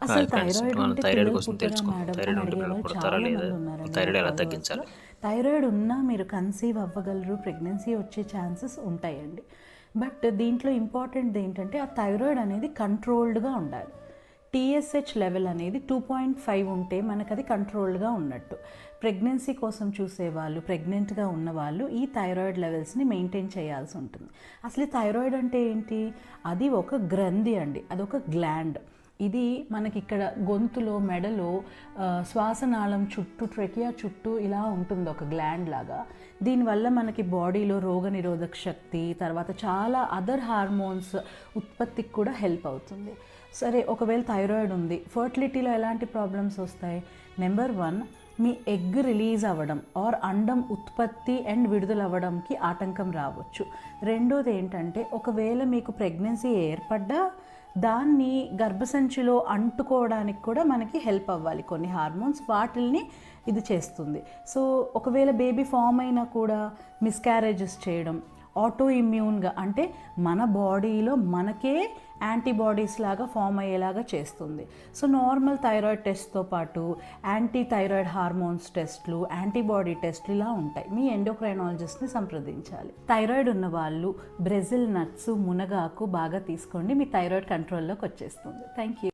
అసలు friends, thyroid మనం ఉంటే థైరాయిడ్ పిల్లలు కోసం పుట్టరా తెలుసుకుందాం. మేడం థైరాయిడ్ అని ఉంటే అడిగే పిల్లలు వాళ్ళు పుడతారా చాలా లేదా, మంది ఉన్నారండి నా థైరాయిడ్ ఎలా ఫాలోవర్స్లో. తగ్గించాలి? థైరాయిడ్ ఉన్నా మీరు కన్సీవ్ అవ్వగలరు, ప్రెగ్నెన్సీ వచ్చే ఛాన్సెస్ ఉంటాయండి. బట్ దీంట్లో ఇంపార్టెంట్ ఏంటంటే ఆ థైరాయిడ్ అనేది కంట్రోల్డ్గా ఉండాలి. టీఎస్హెచ్ లెవెల్ అనేది 2.5 ఉంటే మనకు అది కంట్రోల్డ్గా ఉన్నట్టు. ప్రెగ్నెన్సీ కోసం చూసేవాళ్ళు, ప్రెగ్నెంట్గా ఉన్నవాళ్ళు ఈ థైరాయిడ్ లెవెల్స్ని మెయింటైన్ చేయాల్సి ఉంటుంది. అసలు థైరాయిడ్ అంటే ఏంటి? అది ఒక గ్రంథి అండి, అదొక గ్లాండ్. ఇది మనకి ఇక్కడ గొంతులో, మెడలో, శ్వాసనాళం చుట్టూ, ట్రెకియా చుట్టూ ఇలా ఉంటుంది ఒక గ్లాండ్ లాగా. దీనివల్ల మనకి బాడీలో రోగనిరోధక శక్తి, తర్వాత చాలా అదర్ హార్మోన్స్ ఉత్పత్తికి కూడా హెల్ప్ అవుతుంది. సరే, ఒకవేళ థైరాయిడ్ ఉంది, ఫర్టిలిటీలో ఎలాంటి ప్రాబ్లమ్స్ వస్తాయి? నెంబర్ 1, మీ ఎగ్ రిలీజ్ అవ్వడం ఆర్ అండం ఉత్పత్తి అండ్ విడుదల అవ్వడంకి ఆటంకం రావచ్చు. రెండోది ఏంటంటే, ఒకవేళ మీకు ప్రెగ్నెన్సీ ఏర్పడ్డా దాన్ని గర్భసంచిలో అంటుకోవడానికి కూడా మనకి హెల్ప్ అవ్వాలి కొన్ని హార్మోన్స్, వాటిల్ని ఇది చేస్తుంది. సో ఒకవేళ బేబీ ఫామ్ అయినా కూడా మిస్క్యారేజెస్ చేయడం, ఆటో ఇమ్యూన్గా అంటే మన బాడీలో మనకే యాంటీబాడీస్ లాగా ఫామ్ అయ్యేలాగా చేస్తుంది. సో నార్మల్ థైరాయిడ్ టెస్ట్తో పాటు యాంటీ థైరాయిడ్ హార్మోన్స్ టెస్ట్లు, యాంటీబాడీ టెస్ట్లు ఇలా ఉంటాయి. మీ ఎండోక్రైనాలజిస్ట్ని సంప్రదించాలి. థైరాయిడ్ ఉన్న వాళ్ళు బ్రెజిల్ నట్స్, మునగాకు బాగా తీసుకోండి, మీ థైరాయిడ్ కంట్రోల్లోకి వచ్చేస్తుంది. Thank you.